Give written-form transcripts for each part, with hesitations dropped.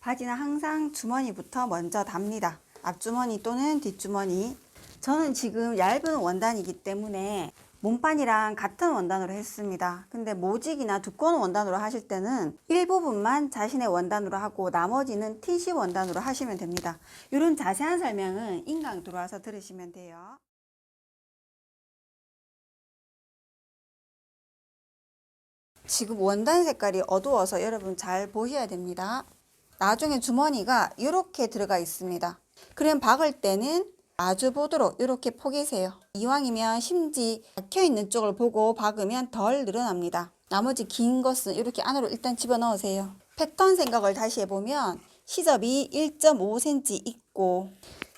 바지는 항상 주머니부터 먼저 답니다. 앞주머니 또는 뒷주머니. 저는 지금 얇은 원단이기 때문에 몸판이랑 같은 원단으로 했습니다. 근데 모직이나 두꺼운 원단으로 하실 때는 일부분만 자신의 원단으로 하고 나머지는 TC 원단으로 하시면 됩니다. 이런 자세한 설명은 인강 들어와서 들으시면 돼요. 지금 원단 색깔이 어두워서 여러분 잘 보셔야 됩니다. 나중에 주머니가 이렇게 들어가 있습니다. 그럼 박을 때는 마주보도록 이렇게 포개세요. 이왕이면 심지 박혀있는 쪽을 보고 박으면 덜 늘어납니다. 나머지 긴 것은 이렇게 안으로 일단 집어넣으세요. 패턴 생각을 다시 해보면 시접이 1.5cm 있고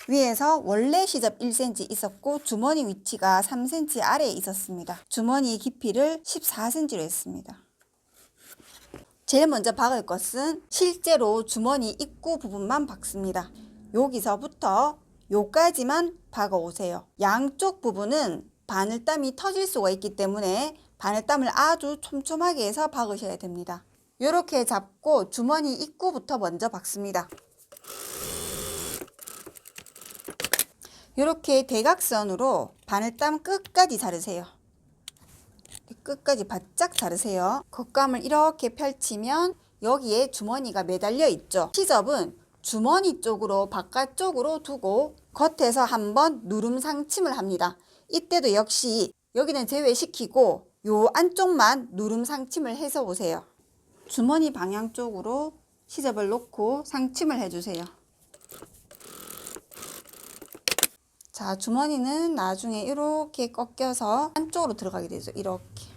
위에서 원래 시접 1cm 있었고 주머니 위치가 3cm 아래에 있었습니다. 주머니 깊이를 14cm로 했습니다. 제일 먼저 박을 것은 실제로 주머니 입구 부분만 박습니다. 여기서부터 요까지만 박아 오세요. 양쪽 부분은 바늘땀이 터질 수가 있기 때문에 바늘땀을 아주 촘촘하게 해서 박으셔야 됩니다. 이렇게 잡고 주머니 입구부터 먼저 박습니다. 이렇게 대각선으로 바늘땀 끝까지 자르세요. 끝까지 바짝 자르세요. 겉감을 이렇게 펼치면 여기에 주머니가 매달려 있죠. 시접은 주머니 쪽으로 바깥쪽으로 두고 겉에서 한번 누름 상침을 합니다. 이때도 역시 여기는 제외시키고 요 안쪽만 누름 상침을 해서 오세요. 주머니 방향 쪽으로 시접을 놓고 상침을 해주세요. 자, 주머니는 나중에 이렇게 꺾여서 안쪽으로 들어가게 되죠. 이렇게.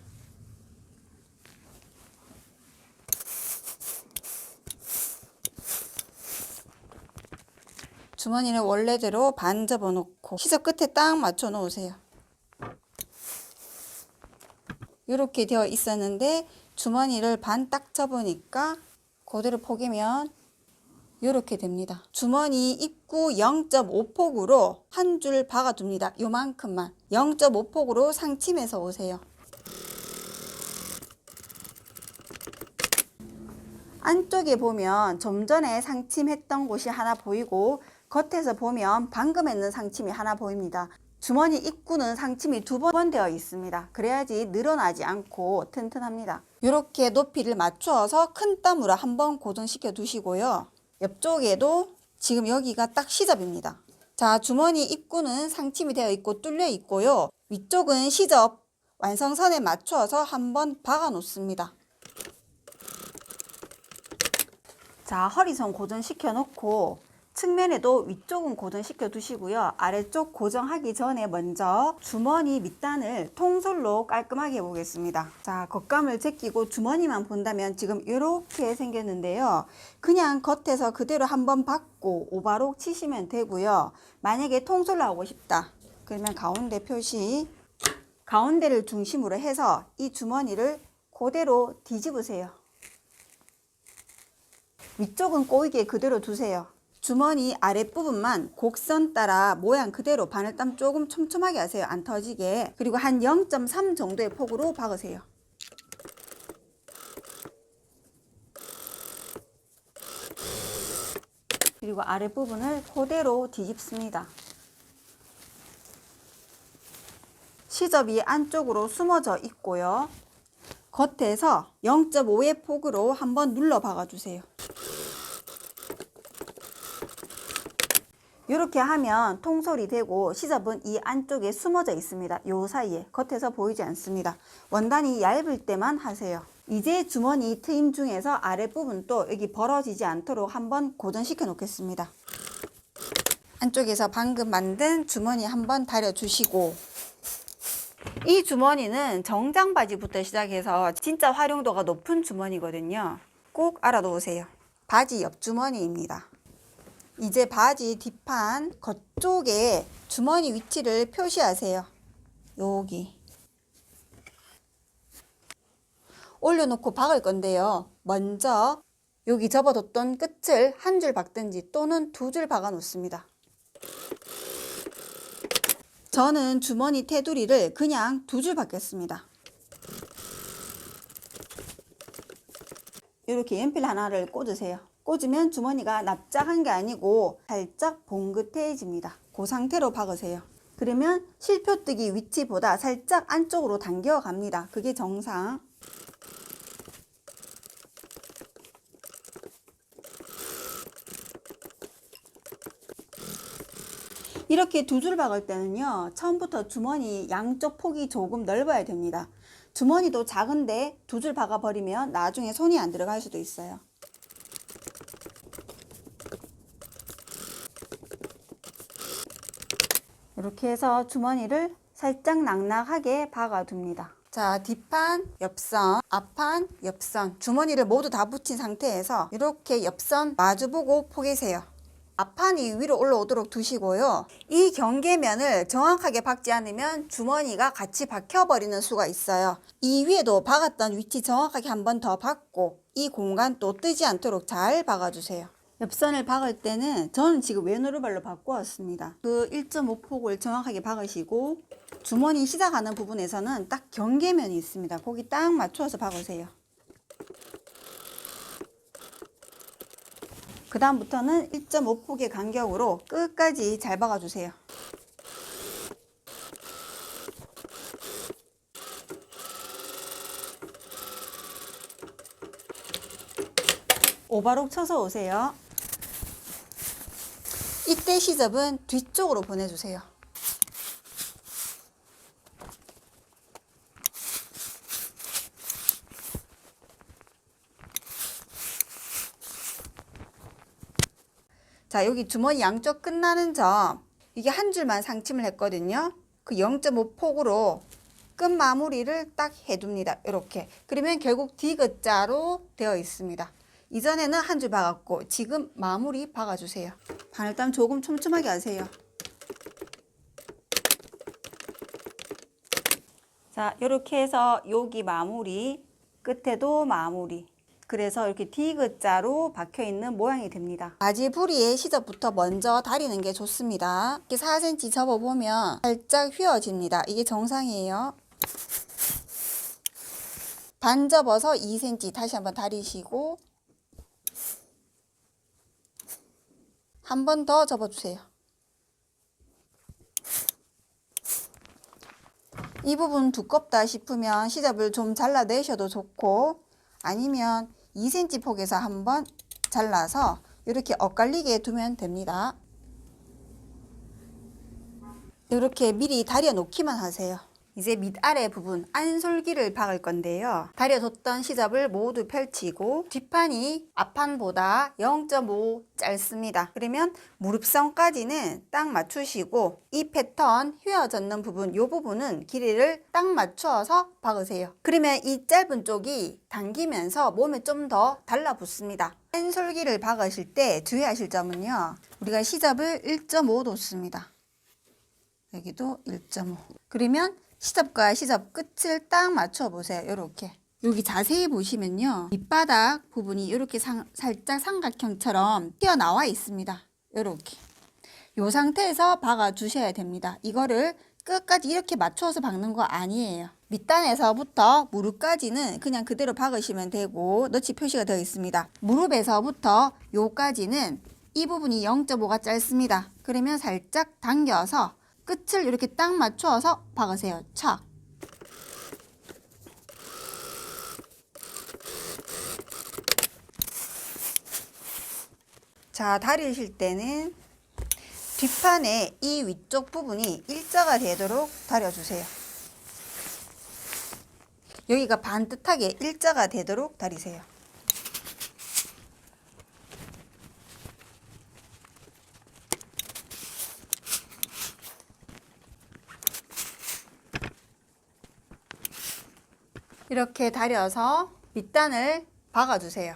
주머니는 원래대로 반 접어 놓고 시접 끝에 딱 맞춰 놓으세요. 이렇게 되어 있었는데 주머니를 반 딱 접으니까 그대로 포개면 이렇게 됩니다. 주머니 입구 0.5폭으로 한 줄 박아 둡니다. 요만큼만 0.5폭으로 상침해서 오세요. 안쪽에 보면 좀 전에 상침했던 곳이 하나 보이고 겉에서 보면 방금 했는 상침이 하나 보입니다. 주머니 입구는 상침이 2번 되어 있습니다. 그래야지 늘어나지 않고 튼튼합니다. 이렇게 높이를 맞추어서 큰 땀으로 한번 고정시켜 두시고요. 옆쪽에도 지금 여기가 딱 시접입니다. 자, 주머니 입구는 상침이 되어 있고 뚫려 있고요. 위쪽은 시접 완성선에 맞추어서 한번 박아 놓습니다. 자, 허리선 고정시켜 놓고 측면에도 위쪽은 고정시켜 두시고요. 아래쪽 고정하기 전에 먼저 주머니 밑단을 통솔로 깔끔하게 해보겠습니다. 자, 겉감을 제끼고 주머니만 본다면 지금 이렇게 생겼는데요. 그냥 겉에서 그대로 한번 박고 오바로 치시면 되고요. 만약에 통솔로 하고 싶다. 그러면 가운데 표시, 가운데를 중심으로 해서 이 주머니를 그대로 뒤집으세요. 위쪽은 꼬이게 그대로 두세요. 주머니 아랫부분만 곡선 따라 모양 그대로 바늘땀 조금 촘촘하게 하세요. 안 터지게. 그리고 한 0.3 정도의 폭으로 박으세요. 그리고 아랫부분을 그대로 뒤집습니다. 시접이 안쪽으로 숨어져 있고요. 겉에서 0.5의 폭으로 한번 눌러 박아주세요. 이렇게 하면 통솔이 되고 시접은 이 안쪽에 숨어져 있습니다. 요 사이에 겉에서 보이지 않습니다. 원단이 얇을 때만 하세요. 이제 주머니 트임 중에서 아랫부분도 여기 벌어지지 않도록 한번 고정시켜 놓겠습니다. 안쪽에서 방금 만든 주머니 한번 다려 주시고 이 주머니는 정장 바지부터 시작해서 진짜 활용도가 높은 주머니거든요. 꼭 알아놓으세요. 바지 옆 주머니입니다. 이제 바지 뒷판 겉쪽에 주머니 위치를 표시하세요. 여기 올려놓고 박을 건데요. 먼저 여기 접어뒀던 끝을 한 줄 박든지 또는 2줄 박아 놓습니다. 저는 주머니 테두리를 그냥 2줄 박겠습니다. 이렇게 연필 하나를 꽂으세요. 꽂으면 주머니가 납작한 게 아니고 살짝 봉긋해집니다. 그 상태로 박으세요. 그러면 실표뜨기 위치보다 살짝 안쪽으로 당겨 갑니다. 그게 정상. 이렇게 두 줄 박을 때는요, 처음부터 주머니 양쪽 폭이 조금 넓어야 됩니다. 주머니도 작은데 두 줄 박아 버리면 나중에 손이 안 들어갈 수도 있어요. 이렇게 해서 주머니를 살짝 낭낭하게 박아둡니다. 자, 뒷판 옆선, 앞판 옆선, 주머니를 모두 다 붙인 상태에서 이렇게 옆선 마주보고 포개세요. 앞판이 위로 올라오도록 두시고요. 이 경계면을 정확하게 박지 않으면 주머니가 같이 박혀버리는 수가 있어요. 이 위에도 박았던 위치 정확하게 한 번 더 박고 이 공간 또 뜨지 않도록 잘 박아주세요. 옆선을 박을 때는 저는 지금 왼오른발로 바꾸었습니다. 그 1.5폭을 정확하게 박으시고 주머니 시작하는 부분에서는 딱 경계면이 있습니다. 거기 딱 맞춰서 박으세요. 그 다음부터는 1.5폭의 간격으로 끝까지 잘 박아주세요. 오바록 쳐서 오세요. 이때 시접은 뒤쪽으로 보내주세요. 자, 여기 주머니 양쪽 끝나는 점, 이게 한 줄만 상침을 했거든요. 그 0.5폭으로 끝 마무리를 딱 해둡니다. 이렇게. 그러면 결국 디귿자로 되어 있습니다. 이전에는 한 줄 박았고 지금 마무리 박아주세요. 바늘땀 조금 촘촘하게 하세요. 자, 이렇게 해서 여기 마무리, 끝에도 마무리. 그래서 이렇게 디귿자로 박혀있는 모양이 됩니다. 바지 부리의 시접부터 먼저 다리는 게 좋습니다. 이렇게 4cm 접어보면 살짝 휘어집니다. 이게 정상이에요. 반 접어서 2cm 다시 한번 다리시고 한 번 더 접어주세요. 이 부분 두껍다 싶으면 시접을 좀 잘라내셔도 좋고 아니면 2cm 폭에서 한번 잘라서 이렇게 엇갈리게 두면 됩니다. 이렇게 미리 다려 놓기만 하세요. 이제 밑아래 부분 안솔기를 박을 건데요. 다려뒀던 시접을 모두 펼치고 뒷판이 앞판보다 0.5 짧습니다. 그러면 무릎선까지는 딱 맞추시고 이 패턴 휘어졌는 부분, 이 부분은 길이를 딱 맞춰서 박으세요. 그러면 이 짧은 쪽이 당기면서 몸에 좀 더 달라붙습니다. 안솔기를 박으실 때 주의하실 점은요. 우리가 시접을 1.5 뒀습니다. 여기도 1.5. 그러면 시접과 시접 끝을 딱 맞춰 보세요. 이렇게. 여기 자세히 보시면요. 밑바닥 부분이 이렇게 살짝 삼각형처럼 튀어나와 있습니다. 이렇게. 이 상태에서 박아 주셔야 됩니다. 이거를 끝까지 이렇게 맞춰서 박는 거 아니에요. 밑단에서부터 무릎까지는 그냥 그대로 박으시면 되고 너치 표시가 되어 있습니다. 무릎에서부터 요까지는 이 부분이 0.5가 짧습니다. 그러면 살짝 당겨서 끝을 이렇게 딱 맞추어서 박으세요. 착. 자, 다리실 때는 뒷판에 이 위쪽 부분이 일자가 되도록 다려주세요. 여기가 반듯하게 일자가 되도록 다리세요. 이렇게 다려서 밑단을 박아주세요.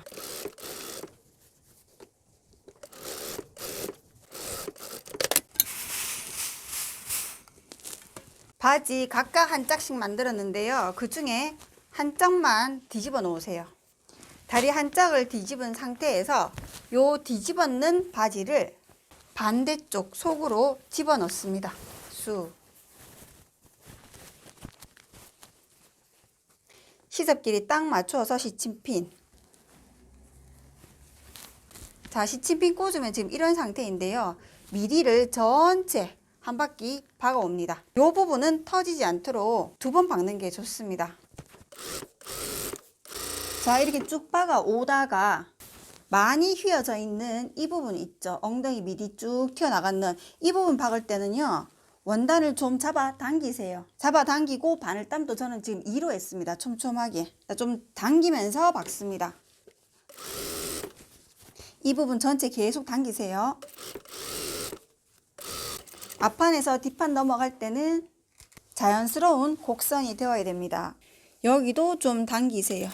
바지 각각 한 짝씩 만들었는데요. 그 중에 한 짝만 뒤집어 놓으세요. 다리 한 짝을 뒤집은 상태에서 요 뒤집어는 바지를 반대쪽 속으로 집어 넣습니다. 쑥. 시접끼리 딱 맞추어서 시침핀. 자, 시침핀 꽂으면 지금 이런 상태인데요. 미리를 전체 한 바퀴 박아 옵니다. 이 부분은 터지지 않도록 2번 박는 게 좋습니다. 자, 이렇게 쭉 박아 오다가 많이 휘어져 있는 이 부분 있죠. 엉덩이 미리 쭉 튀어나가는 이 부분 박을 때는요. 원단을 좀 잡아 당기세요. 잡아 당기고 바늘땀도 저는 지금 2로 했습니다. 촘촘하게. 좀 당기면서 박습니다. 이 부분 전체 계속 당기세요. 앞판에서 뒷판 넘어갈 때는 자연스러운 곡선이 되어야 됩니다. 여기도 좀 당기세요.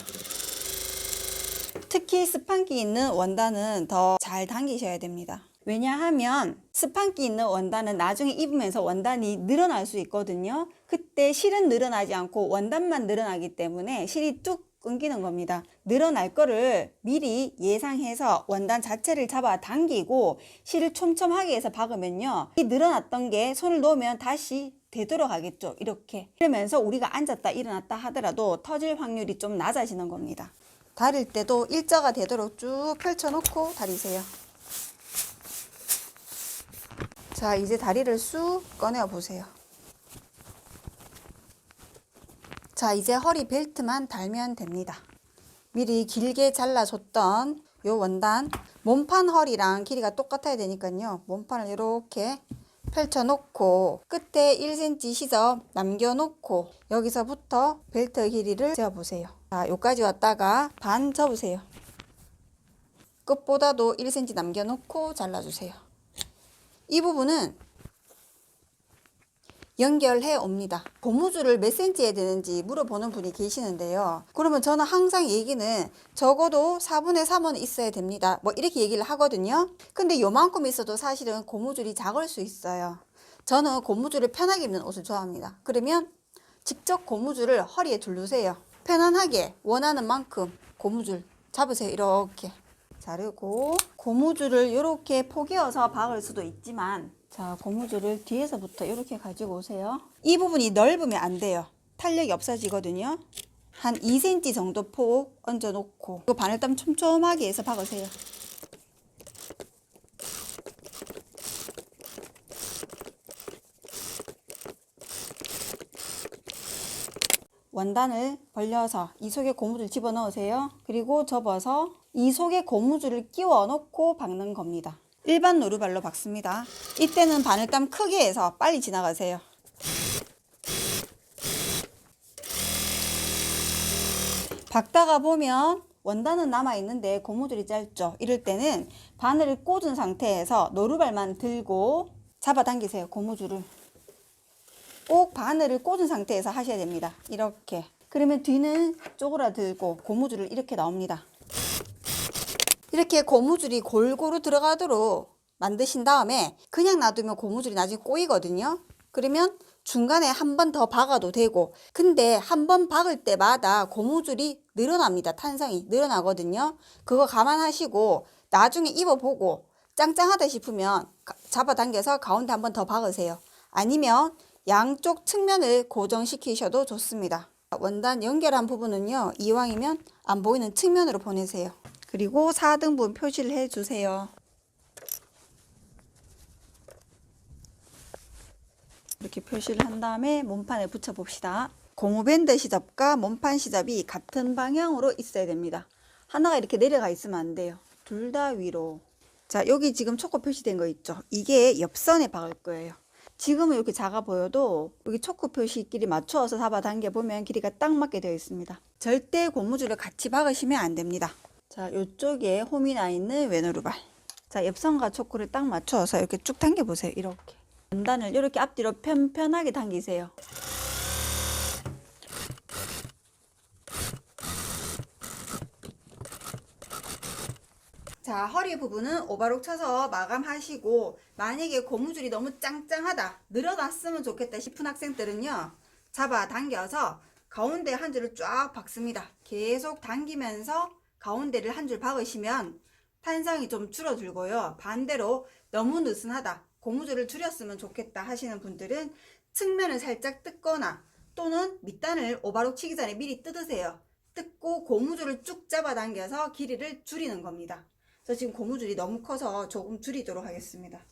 특히 스판기 있는 원단은 더 잘 당기셔야 됩니다. 왜냐하면 스판기 있는 원단은 나중에 입으면서 원단이 늘어날 수 있거든요. 그때 실은 늘어나지 않고 원단만 늘어나기 때문에 실이 뚝 끊기는 겁니다. 늘어날 거를 미리 예상해서 원단 자체를 잡아 당기고 실을 촘촘하게 해서 박으면요. 이 늘어났던 게 손을 놓으면 다시 되돌아가겠죠. 이렇게. 그러면서 우리가 앉았다 일어났다 하더라도 터질 확률이 좀 낮아지는 겁니다. 다릴 때도 일자가 되도록 쭉 펼쳐놓고 다리세요. 자, 이제 다리를 쑥 꺼내어 보세요. 자, 이제 허리 벨트만 달면 됩니다. 미리 길게 잘라줬던 요 원단, 몸판 허리랑 길이가 똑같아야 되니까요. 몸판을 이렇게 펼쳐놓고 끝에 1cm 시접 남겨놓고 여기서부터 벨트 길이를 재어보세요. 자, 여기까지 왔다가 반 접으세요. 끝보다도 1cm 남겨놓고 잘라주세요. 이 부분은 연결해 옵니다. 고무줄을 몇 cm에 되는지 물어보는 분이 계시는데요. 그러면 저는 항상 얘기는 적어도 4분의 3은 있어야 됩니다. 뭐 이렇게 얘기를 하거든요. 근데 요만큼 있어도 사실은 고무줄이 작을 수 있어요. 저는 고무줄을 편하게 입는 옷을 좋아합니다. 그러면 직접 고무줄을 허리에 두르세요. 편안하게 원하는 만큼 고무줄 잡으세요. 이렇게 자르고 고무줄을 이렇게 포개어서 박을 수도 있지만 자, 고무줄을 뒤에서부터 이렇게 가지고 오세요. 이 부분이 넓으면 안 돼요. 탄력이 없어지거든요. 한 2cm 정도 폭 얹어 놓고 그 바늘땀 촘촘하게 해서 박으세요. 원단을 벌려서 이 속에 고무줄 집어넣으세요. 그리고 접어서 이 속에 고무줄을 끼워 넣고 박는 겁니다. 일반 노루발로 박습니다. 이때는 바늘땀 크게 해서 빨리 지나가세요. 박다가 보면 원단은 남아있는데 고무줄이 짧죠. 이럴 때는 바늘을 꽂은 상태에서 노루발만 들고 잡아당기세요. 고무줄을. 꼭 바늘을 꽂은 상태에서 하셔야 됩니다. 이렇게. 그러면 뒤는 쪼그라들고 고무줄을 이렇게 나옵니다. 이렇게 고무줄이 골고루 들어가도록 만드신 다음에 그냥 놔두면 고무줄이 나중에 꼬이거든요. 그러면 중간에 한 번 더 박아도 되고, 근데 한 번 박을 때마다 고무줄이 늘어납니다. 탄성이 늘어나거든요. 그거 감안하시고 나중에 입어보고 짱짱하다 싶으면 잡아당겨서 가운데 한 번 더 박으세요. 아니면 양쪽 측면을 고정시키셔도 좋습니다. 원단 연결한 부분은요, 이왕이면 안 보이는 측면으로 보내세요. 그리고 4등분 표시를 해주세요. 이렇게 표시를 한 다음에 몸판에 붙여 봅시다. 고무밴드 시접과 몸판 시접이 같은 방향으로 있어야 됩니다. 하나가 이렇게 내려가 있으면 안 돼요. 둘 다 위로. 자, 여기 지금 초코 표시된 거 있죠? 이게 옆선에 박을 거예요. 지금은 이렇게 작아 보여도 여기 초코 표시끼리 맞춰서 잡아당겨 보면 길이가 딱 맞게 되어 있습니다. 절대 고무줄을 같이 박으시면 안 됩니다. 자, 이쪽에 홈이 나 있는 외노루발. 자, 옆선과 초코를 딱 맞춰서 이렇게 쭉 당겨 보세요. 이렇게. 원단을 이렇게 앞뒤로 편편하게 당기세요. 자, 허리 부분은 오바록 쳐서 마감하시고, 만약에 고무줄이 너무 짱짱하다, 늘어났으면 좋겠다 싶은 학생들은요, 잡아 당겨서 가운데 한 줄을 쫙 박습니다. 계속 당기면서 가운데를 한 줄 박으시면 탄성이 좀 줄어들고요. 반대로 너무 느슨하다, 고무줄을 줄였으면 좋겠다 하시는 분들은 측면을 살짝 뜯거나 또는 밑단을 오바록 치기 전에 미리 뜯으세요. 뜯고 고무줄을 쭉 잡아당겨서 길이를 줄이는 겁니다. 그래서 지금 고무줄이 너무 커서 조금 줄이도록 하겠습니다.